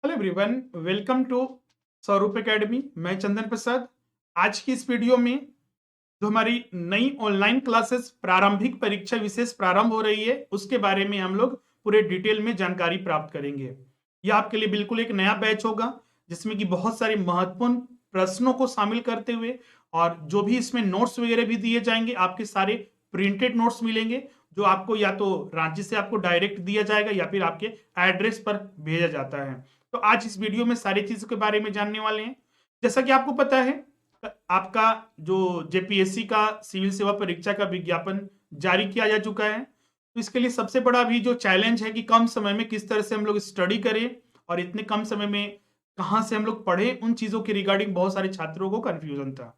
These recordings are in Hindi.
हेलो एवरीवन, वेलकम टू स्वरूप एकेडमी। मैं चंदन प्रसाद। आज की इस वीडियो में जो हमारी नई ऑनलाइन क्लासेस प्रारंभिक परीक्षा विशेष प्रारंभ हो रही है उसके बारे में हम लोग पूरे डिटेल में जानकारी प्राप्त करेंगे। यह आपके लिए बिल्कुल एक नया बैच होगा जिसमें कि बहुत सारे महत्वपूर्ण प्रश्नों को शामिल करते हुए और जो भी इसमें नोट्स वगैरह भी दिए जाएंगे, आपके सारे प्रिंटेड नोट्स मिलेंगे जो आपको या तो रांची से आपको डायरेक्ट दिया जाएगा या फिर आपके एड्रेस पर भेजा जाता है। तो आज इस वीडियो में सारी चीजों के बारे में जानने वाले हैं। जैसा कि आपको पता है, आपका जो जेपीएससी का सिविल सेवा परीक्षा का विज्ञापन जारी किया जा चुका है। तो इसके लिए सबसे बड़ा अभी जो चैलेंज है कि कम समय में किस तरह से हम लोग स्टडी करें और इतने कम समय में कहां से हम लोग पढ़े, उन चीजों के रिगार्डिंग बहुत सारे छात्रों को कंफ्यूजन था।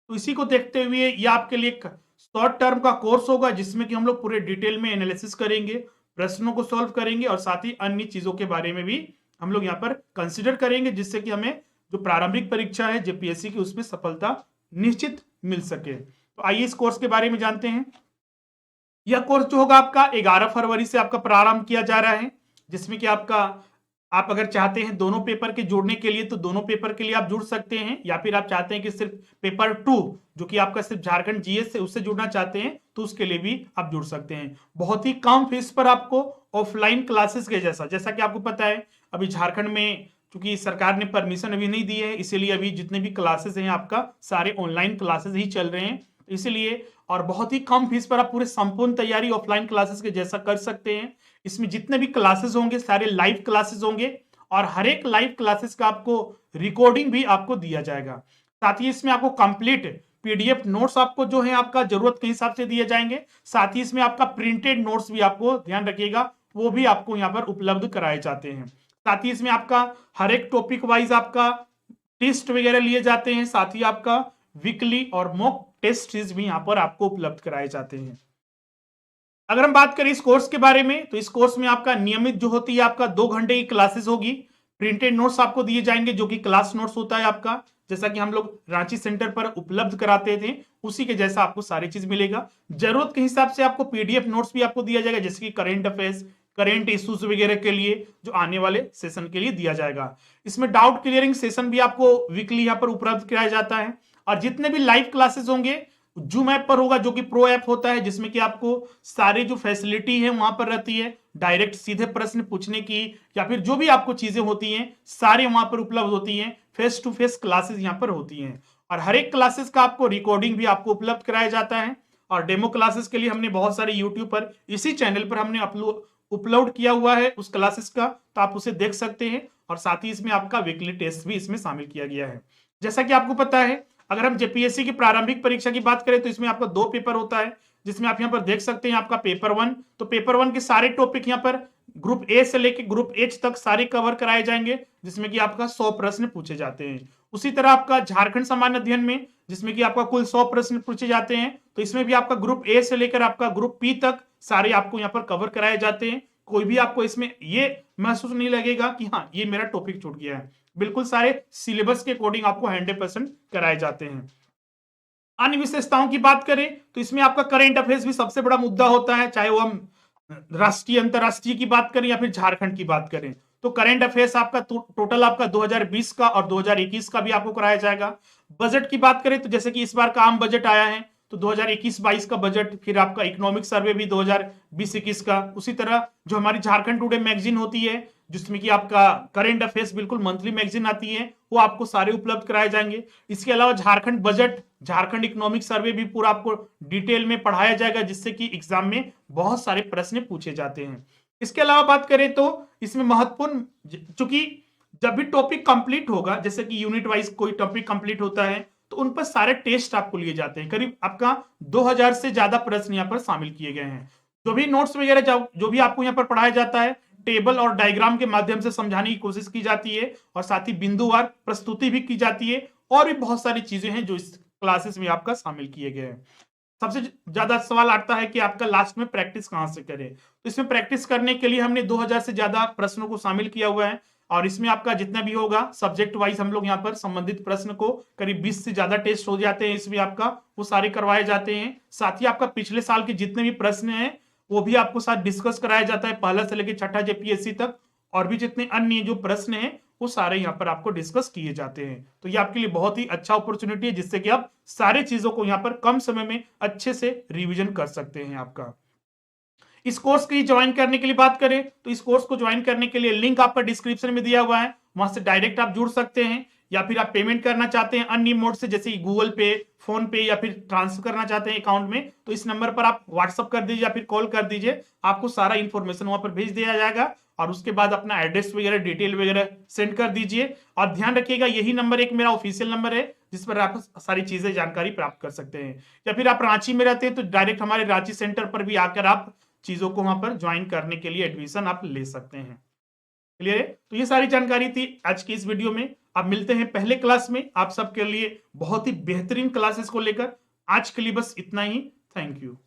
तो इसी को देखते हुए ये आपके लिए एक शॉर्ट टर्म का कोर्स होगा जिसमें कि हम लोग पूरे डिटेल में एनालिसिस करेंगे, प्रश्नों को सॉल्व करेंगे और साथ ही अन्य चीजों के बारे में भी हम लोग यहाँ पर कंसिडर करेंगे जिससे कि हमें जो प्रारंभिक परीक्षा है जेपीएससी की उसमें सफलता निश्चित मिल सके। तो आइए इस कोर्स के बारे में जानते हैं। यह कोर्स जो होगा आपका 11 फरवरी से आपका प्रारंभ किया जा रहा है, जिसमें कि आप अगर चाहते हैं दोनों पेपर के जुड़ने के लिए तो दोनों पेपर के लिए आप जुड़ सकते हैं, या फिर आप चाहते हैं कि सिर्फ पेपर 2 जो कि आपका सिर्फ झारखंड जीएस से उससे जुड़ना चाहते हैं तो उसके लिए भी आप जुड़ सकते हैं। बहुत ही कम फीस पर आपको ऑफलाइन क्लासेस के जैसा कि आपको पता है अभी झारखंड में चूंकि सरकार ने परमिशन अभी नहीं दी है, इसीलिए अभी जितने भी क्लासेस हैं आपका सारे ऑनलाइन क्लासेस ही चल रहे हैं। इसलिए और बहुत ही कम फीस पर आप पूरे संपूर्ण तैयारी ऑफलाइन क्लासेस के जैसा कर सकते हैं। इसमें जितने भी क्लासेस होंगे सारे लाइव क्लासेस होंगे और हर एक लाइव क्लासेस का आपको रिकॉर्डिंग भी आपको दिया जाएगा। साथ ही इसमें आपको कंप्लीट पीडीएफ नोट्स आपको जो है आपका जरूरत के हिसाब से दिए जाएंगे। साथ ही इसमें आपका प्रिंटेड नोट्स भी आपको ध्यान रखिएगा वो भी आपको यहाँ पर उपलब्ध कराए जाते हैं। साथ ही इसमें आपका हर एक टॉपिक वाइज आपका टेस्ट वगैरह लिए जाते हैं। साथ ही आपका वीकली और मॉक टेस्ट भी यहाँ पर आपको उपलब्ध कराए जाते हैं। अगर हम बात करें इस कोर्स के बारे में तो इस कोर्स में आपका नियमित जो होती है आपका 2 घंटे की क्लासेस होगी। प्रिंटेड नोट्स आपको दिए जाएंगे जो कि क्लास नोट्स होता है आपका, जैसा कि हम लोग रांची सेंटर पर उपलब्ध कराते थे उसी के जैसा आपको सारी चीज मिलेगा। जरूरत के हिसाब से आपको पीडीएफ नोट्स भी आपको दिया जाएगा जैसे कि करेंट अफेयर्स, करेंट इश्यूज वगैरह के लिए जो आने वाले सेशन के लिए दिया जाएगा। इसमें डाउट क्लियरिंग सेशन भी आपको वीकली यहाँ पर उपलब्ध कराया जाता है। और जितने भी लाइव क्लासेस होंगे जूम ऐप पर होगा जो कि प्रो ऐप होता है, जिसमें कि आपको सारे जो फैसिलिटी है वहां पर रहती है, डायरेक्ट सीधे प्रश्न पूछने की या फिर जो भी आपको चीजें होती हैं सारे वहां पर उपलब्ध होती हैं। फेस टू फेस क्लासेस यहाँ पर होती हैं और हर एक क्लासेस का आपको रिकॉर्डिंग भी आपको उपलब्ध कराया जाता है। और डेमो क्लासेस के लिए हमने बहुत सारे यूट्यूब पर इसी चैनल पर हमने अपलोड किया हुआ है उस क्लासेस का, तो आप उसे देख सकते हैं। और साथ ही इसमें आपका वीकली टेस्ट भी इसमें शामिल किया गया है। जैसा कि आपको पता है अगर हम जेपीएससी की प्रारंभिक परीक्षा की बात करें तो इसमें आपका 2 पेपर होता है, जिसमें आप यहाँ पर देख सकते हैं आपका पेपर 1। तो पेपर 1 के सारे टॉपिक यहाँ पर ग्रुप ए से लेकर ग्रुप एच तक सारे कवर कराए जाएंगे, जिसमें कि आपका 100 प्रश्न पूछे जाते हैं। उसी तरह आपका झारखंड सामान्य अध्ययन में जिसमें कि आपका कुल 100 प्रश्न पूछे जाते हैं, तो इसमें भी आपका ग्रुप ए से लेकर आपका ग्रुप पी तक सारे आपको यहाँ पर कवर कराए जाते हैं। कोई भी आपको इसमें ये महसूस नहीं लगेगा कि हाँ ये मेरा टॉपिक छूट गया है, बिल्कुल सारे सिलेबस के अकॉर्डिंग आपको 100% कराए जाते हैं। अन्य विशेषताओं की बात करें तो इसमें आपका करंट अफेयर्स भी सबसे बड़ा मुद्दा होता है, चाहे वो हम राष्ट्रीय अंतरराष्ट्रीय की बात करें या फिर झारखंड की बात करें। तो करंट अफेयर्स आपका टोटल आपका 2020 का और 2021 का भी आपको कराया जाएगा। बजट की बात करें तो जैसे कि इस बार का आम बजट आया है तो 2021-22 का बजट, फिर आपका इकोनॉमिक सर्वे भी 2020-21 का। उसी तरह जो हमारी झारखंड टुडे मैगजीन होती है जिसमें कि आपका करंट अफेयर्स बिल्कुल मंथली मैगजीन आती है, वो आपको सारे उपलब्ध कराए जाएंगे। इसके अलावा Jharkhand budget, Jharkhand economic survey भी पूरा आपको डिटेल में पढ़ाया जाएगा जिससे कि एग्जाम में बहुत सारे प्रश्न पूछे जाते हैं। इसके अलावा बात करें तो इसमें महत्वपूर्ण, चूंकि जब भी टॉपिक कंप्लीट होगा जैसे कि यूनिट वाइज कोई टॉपिक कंप्लीट होता है तो उन पर सारे टेस्ट आपको लिए जाते हैं। करीब आपका 2000 से ज्यादा प्रश्न यहाँ पर शामिल किए गए हैं। जो भी नोट्स वगैरह जो भी आपको यहाँ पर पढ़ाया जाता है टेबल और डायग्राम के माध्यम से समझाने की कोशिश की जाती है और साथ ही बिंदुवार प्रस्तुति भी की जाती है और भी बहुत सारी चीजें हैं जो इस क्लासेस में आपका शामिल किए गए हैं। सबसे ज्यादा सवाल आता है कि आपका लास्ट में प्रैक्टिस कहां से करें, तो इसमें प्रैक्टिस करने के लिए हमने 2000 से ज्यादा प्रश्नों को शामिल किया हुआ है और इसमें आपका जितना भी होगा सब्जेक्ट वाइज हम लोग यहाँ पर संबंधित प्रश्न को करीब 20 से ज्यादा टेस्ट हो जाते हैं, इसमें आपका वो सारे करवाए जाते हैं। साथ ही आपका पिछले साल के जितने भी प्रश्न हैं वो भी आपको साथ डिस्कस कराया जाता है, पहला से लेकर छठा जेपीएससी तक। और भी जितने अन्य जो प्रश्न हैं वो सारे यहाँ पर आपको डिस्कस किए जाते हैं। तो ये आपके लिए बहुत ही अच्छा अपॉर्चुनिटी है, जिससे कि आप सारे चीजों को यहाँ पर कम समय में अच्छे से रिवीजन कर सकते हैं। आपका इस कोर्स की ज्वाइन करने के लिए बात करें तो इस कोर्स को ज्वाइन करने के लिए लिंक आपका डिस्क्रिप्शन में दिया हुआ है, वहां से डायरेक्ट आप जुड़ सकते हैं। या फिर आप पेमेंट करना चाहते हैं अन्य मोड से, जैसे गूगल पे, फोन पे, या फिर ट्रांसफर करना चाहते हैं अकाउंट में, तो इस नंबर पर आप व्हाट्सअप कर दीजिए या फिर कॉल कर दीजिए, आपको सारा इंफॉर्मेशन वहां पर भेज दिया जाएगा। और उसके बाद अपना एड्रेस वगैरह डिटेल वगैरह सेंड कर दीजिए। और ध्यान रखिएगा यही नंबर एक मेरा ऑफिशियल नंबर है, जिस पर आप सारी चीजें जानकारी प्राप्त कर सकते हैं। या फिर आप रांची में रहते हैं तो डायरेक्ट हमारे रांची सेंटर पर भी आकर आप चीजों को वहां पर ज्वाइन करने के लिए एडमिशन आप ले सकते हैं। क्लियर है? तो ये सारी जानकारी थी आज की इस वीडियो में। अब मिलते हैं पहले क्लास में आप सबके लिए बहुत ही बेहतरीन क्लासेस को लेकर। आज के लिए बस इतना ही। Thank you.